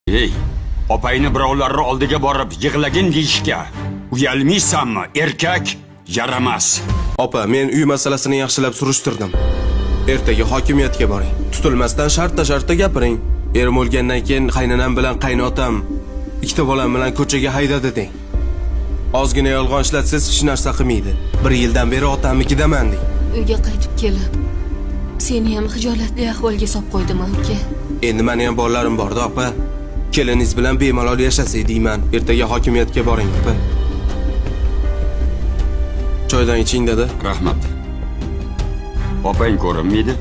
Ey, opayni birovlarning oldiga borib yig'lagin deyishga uyalmaysanmi? Erkak yaramas. Opa, men uy masalasini yaxshilab surishtirdim. Ertaga hokimiyatga boring. Tutilmasdan shartta gapiring. Erim o'lgandan keyin qaynonam bilan qaynotam ikkita bolam bilan ko'chaga haydadi deng. Ozgina yolg'on ishlatsangiz hech narsa qilmaydi. 1 yildan beri otamnikidaman deng. Uyga qaytib kelib, seni ham hijolatli ahvolga solib qo'ydimmi, uka? Endi meni ham bolalarim bor-da, opa. Keliningiz bilan bemalol yashasak deyman. Ertaga hokimiyatga boring, opa. Choydan iching dedi. Rahmat. Opang ko'rinmaydi?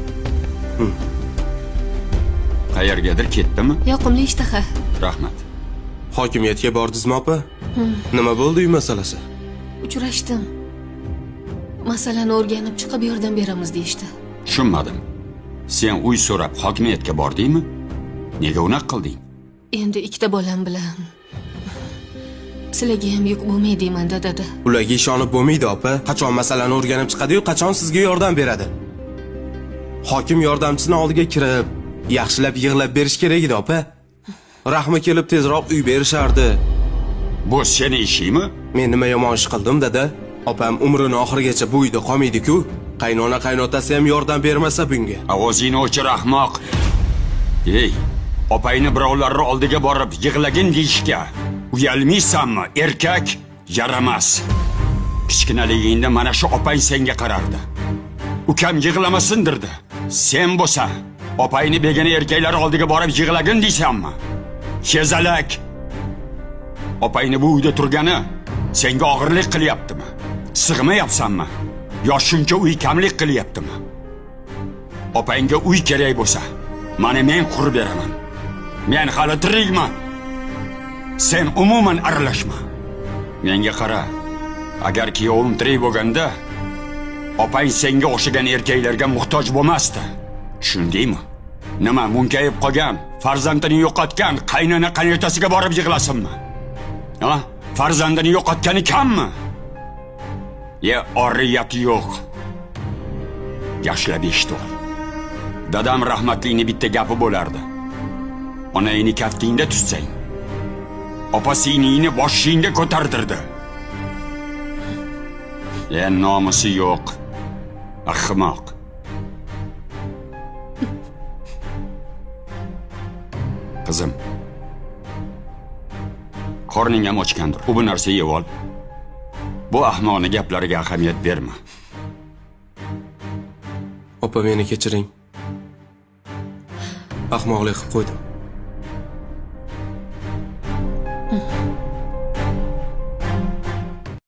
Qayergadir ketdimi? Yoqimli ishtaha. Rahmat. Hokimiyatga bordingizmi, opa? Nima bo'ldi uy masalasi? Uchrashdim. Masalani o'rganib chiqib yordam beramiz deyishdi. Tushunmadim. Sen uy so'rab hokimiyatga bordingmi? Nega unaqa qilding? Endi ikkita bolam bilan sizlarga ham yuk bo'lmaydiman dedi. Ularga ishonib bo'lmaydi, opa. Qachon masalani o'rganib chiqadi-yu, qachon sizga yordam beradi? Hokim yordamchisining oldiga kirib, yaxshilab yig'lab berish kerak edi, opa. Rahmi kelib tezroq uy berishardi. Bu seni ishingmi? Men nima yomon ish qildim, dada? Opam umrini oxirigacha bu uyda qolmaydi-ku. Qaynona qaynotasi ham yordam bermasa bunga. Ovozingni o'chir, ahmoq. Ey, opayni birovlarning oldiga borib yig'lagin deyishga uyalmaysanmi? Erkak yaramas. Kichkinaligingda mana shu opang senga qarardi. Ukam yig'lamasindirdi. Sen bo'lsa, opayni begona erkaklar oldiga borib yig'lagin deysanmi? Kezalak. Opayni bu uyda turgani senga og'irlik qilyaptimi? Sig'mayapsanmi? Yo shuncha uy kamlik qilyaptimi? Opangga uy kerak bo'lsa, mana men qurib beraman. Men hali tirikman. Sen umuman aralashma. Menga qara. Agar kuyovim tirik bo'lganda, opang senga o'xshagan erkaklarga muhtoj bo'lmasdi. Tushundingmi? Nima munkayib qolgan, farzandini yo'qotgan qaynona qaynotasiga borib yig'lasinmi? Ha? Farzandini yo'qotgani kammi? Oriyati yo'q. Yaxshilab eshit ol. Dadam rahmatlining bitta gapi bo'lardi. Onangni kaftingda tutsang, opasingni boshingda ko'tardirdi. Nomusi yo'q. Ahmoq. Qizim. Qorning ham ochgandir. Bu narsa yeb ol. Bu ahmoqning gaplariga ahamiyat berma. Opa, meni kechiring. Ahmoqlik qilib qo'ydim.